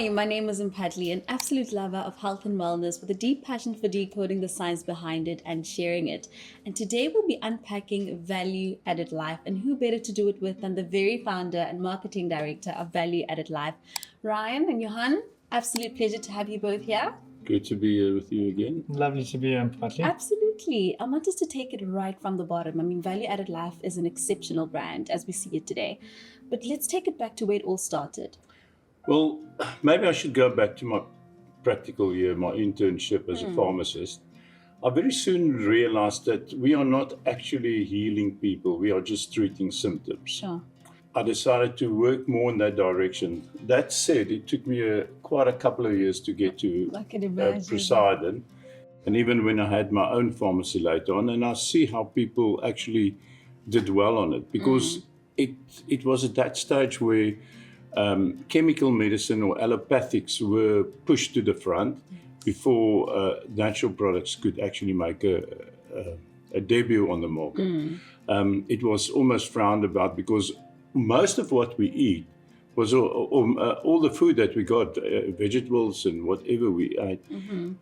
Hi, my name is Mpatli, an absolute lover of health and wellness with a deep passion for decoding the science behind it and sharing it. And today we'll be unpacking Value Added Life, and who better to do it with than the very founder and marketing director of Value Added Life, Ryan and Johan. Absolute pleasure to have you both here. Good to be here with you again. Lovely to be here, Mpatli. Absolutely. I want us to take it right from the bottom. I mean, Value Added Life is an exceptional brand as we see it today. But let's take it back to where it all started. Well, maybe I should go back to my practical year, my internship as a pharmacist. I very soon realized that we are not actually healing people, we are just treating symptoms. Sure. I decided to work more in that direction. That said, it took me quite a couple of years to get to I can imagine. Procydin. And even when I had my own pharmacy later on, and I see how people actually did well on it, because it was at that stage where chemical medicine or allopathics were pushed to the front before natural products could actually make a debut on the market. It was almost frowned about because most of what we eat was all the food that we got, vegetables and whatever we ate,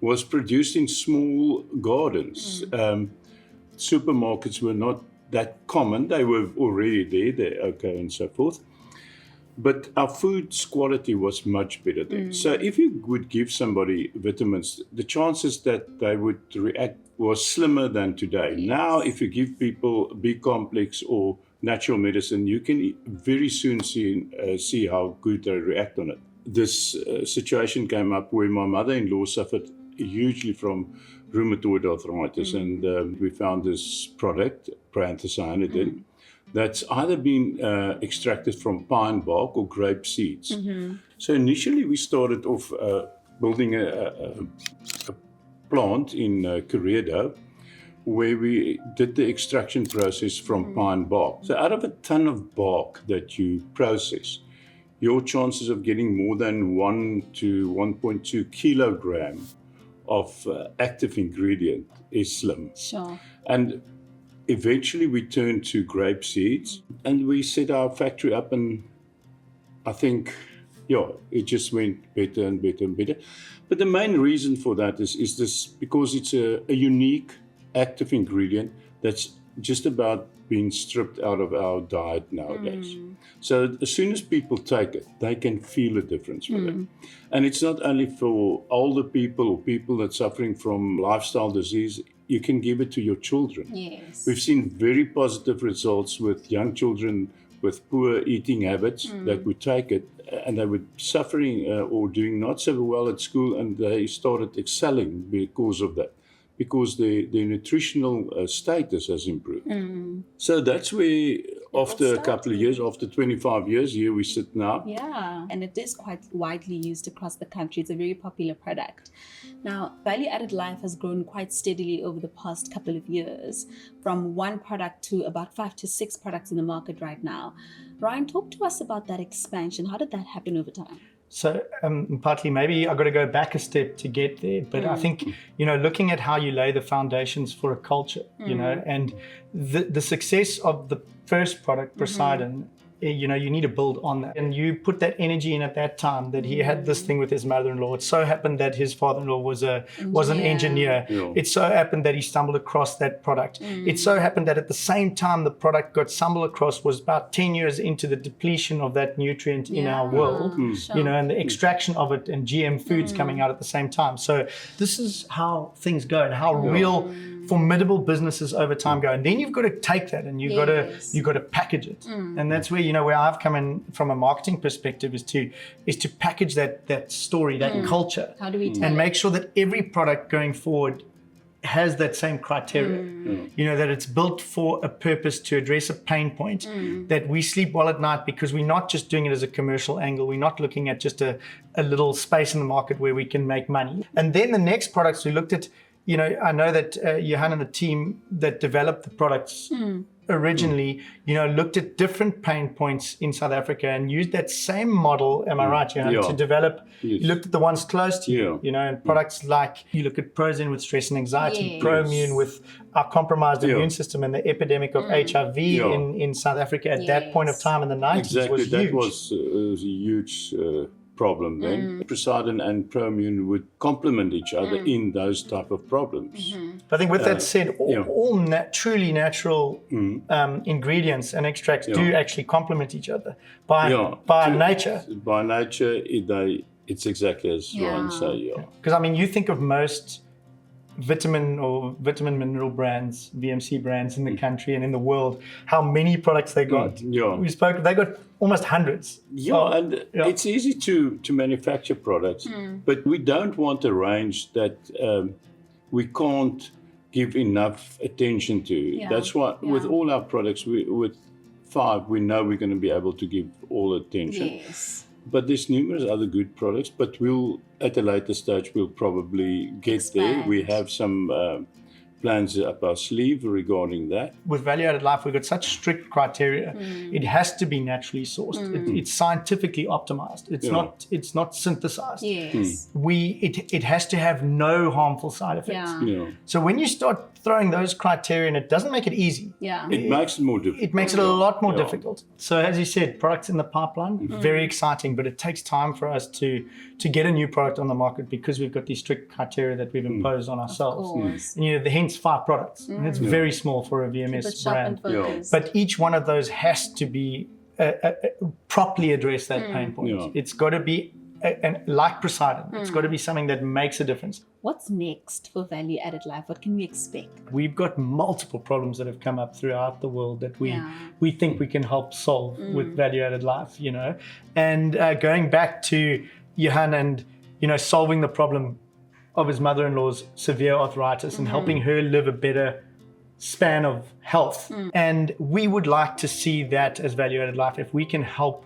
was produced in small gardens. Supermarkets were not that common. They were already there, okay, and so forth. But our food's quality was much better then. So if you would give somebody vitamins, the chances that they would react was slimmer than today. Yes. Now, if you give people B complex or natural medicine, you can very soon see how good they react on it. This situation came up where my mother-in-law suffered hugely from rheumatoid arthritis, and we found this product, proanthocyanidin, that's either been extracted from pine bark or grape seeds. So initially we started off building a plant in Korea where we did the extraction process from pine bark. So out of a ton of bark that you process, your chances of getting more than 1 to 1.2 kilogram of active ingredient is slim. Sure. And eventually we turned to grape seeds and we set our factory up, and I think, it just went better and better and better. But the main reason for that is this, because it's a unique active ingredient that's just about being stripped out of our diet nowadays. So as soon as people take it, they can feel a difference for them. And it's not only for older people or people that are suffering from lifestyle disease. You can give it to your children. Yes. We've seen very positive results with young children with poor eating habits that would take it, and they were suffering or doing not so well at school, and they started excelling because of that, because their nutritional status has improved. So that's where, after a couple of years, after 25 years, here we sit now. Yeah, and it is quite widely used across the country. It's a very popular product. Now, Value Added Life has grown quite steadily over the past couple of years, from one product to about 5 to 6 products in the market right now. Ryan, talk to us about that expansion. How did that happen over time? So partly maybe I've got to go back a step to get there, but I think, looking at how you lay the foundations for a culture, and the success of the first product, Procydin, you need to build on that. And you put that energy in at that time that he had this thing with his mother-in-law. It so happened that his father-in-law was an engineer. Yeah. It so happened that he stumbled across that product. It so happened that at the same time the product got stumbled across was about 10 years into the depletion of that nutrient in our world, and the extraction of it and GM foods coming out at the same time. So this is how things go and how real formidable businesses over time go. And then you've got to take that and you've got to package it. And that's where where I've come in from a marketing perspective is to package that story, that culture. How do we tell and it? make sure that every product going forward has that same criteria, that it's built for a purpose to address a pain point, that we sleep well at night because we're not just doing it as a commercial angle. We're not looking at just a little space in the market where we can make money. And then the next products we looked at, I know that Johan and the team that developed the products originally, looked at different pain points in South Africa and used that same model, am I right, Johan, to develop, you looked at the ones close to you, and products like, you look at Procydin with stress and anxiety, Proimmune with our compromised immune system, and the epidemic of HIV in South Africa at that point of time in the 90s was huge. That was a huge problem, then Procydin and Promune would complement each other in those type of problems. I think with that said, yeah. all truly natural ingredients and extracts do actually complement each other by nature. By nature, it's exactly as Johan say. Yeah. Because I mean, you think of most vitamin mineral brands, VMC brands in the country and in the world, how many products they got. They got almost hundreds. It's easy to manufacture products, but we don't want a range that we can't give enough attention to. That's why with all our products, with 5, we know we're going to be able to give all attention. Yes. But there's numerous other good products, but at a later stage, we'll probably get there. We have some plans up our sleeve regarding that. With value-added life, we've got such strict criteria. It has to be naturally sourced. It's scientifically optimized. It's not synthesized. Yes. It has to have no harmful side effects. So when you start throwing those criteria in, it doesn't make it easy. It makes it more difficult. It makes it a lot more difficult. So as you said, products in the pipeline, very exciting, but it takes time for us to get a new product on the market because we've got these strict criteria that we've imposed on ourselves. And hence 5 products. And it's very small for a VMS brand. But each one of those has to be properly address that pain point. It's got to be like Procydin. It's got to be something that makes a difference. What's next for Value Added Life? What can we expect? We've got multiple problems that have come up throughout the world that we think we can help solve with Value Added Life, And going back to Johan and, solving the problem of his mother-in-law's severe arthritis and helping her live a better span of health. And we would like to see that as Value Added Life. If we can help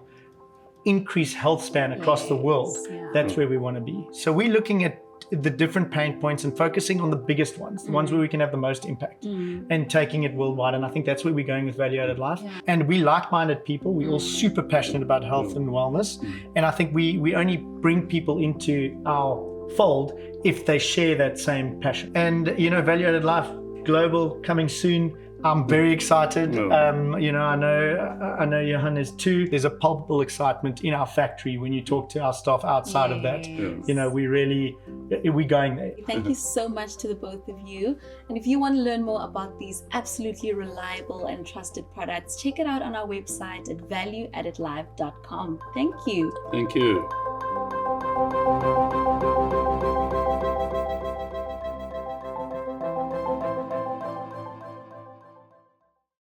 increase health span across the world, that's where we want to be. So we're looking at the different pain points and focusing on the biggest ones, the ones where we can have the most impact and taking it worldwide. And I think that's where we're going with Value Added Life. And we like-minded people. We're all super passionate about health and wellness. And I think we only bring people into our fold if they share that same passion. And, Value Added Life Global coming soon. I'm very excited. I know Johan is too. There's a palpable excitement in our factory when you talk to our staff outside of that. We're going there. Thank you so much to the both of you. And if you want to learn more about these absolutely reliable and trusted products, check it out on our website at valueaddedlife.com. Thank you. Thank you.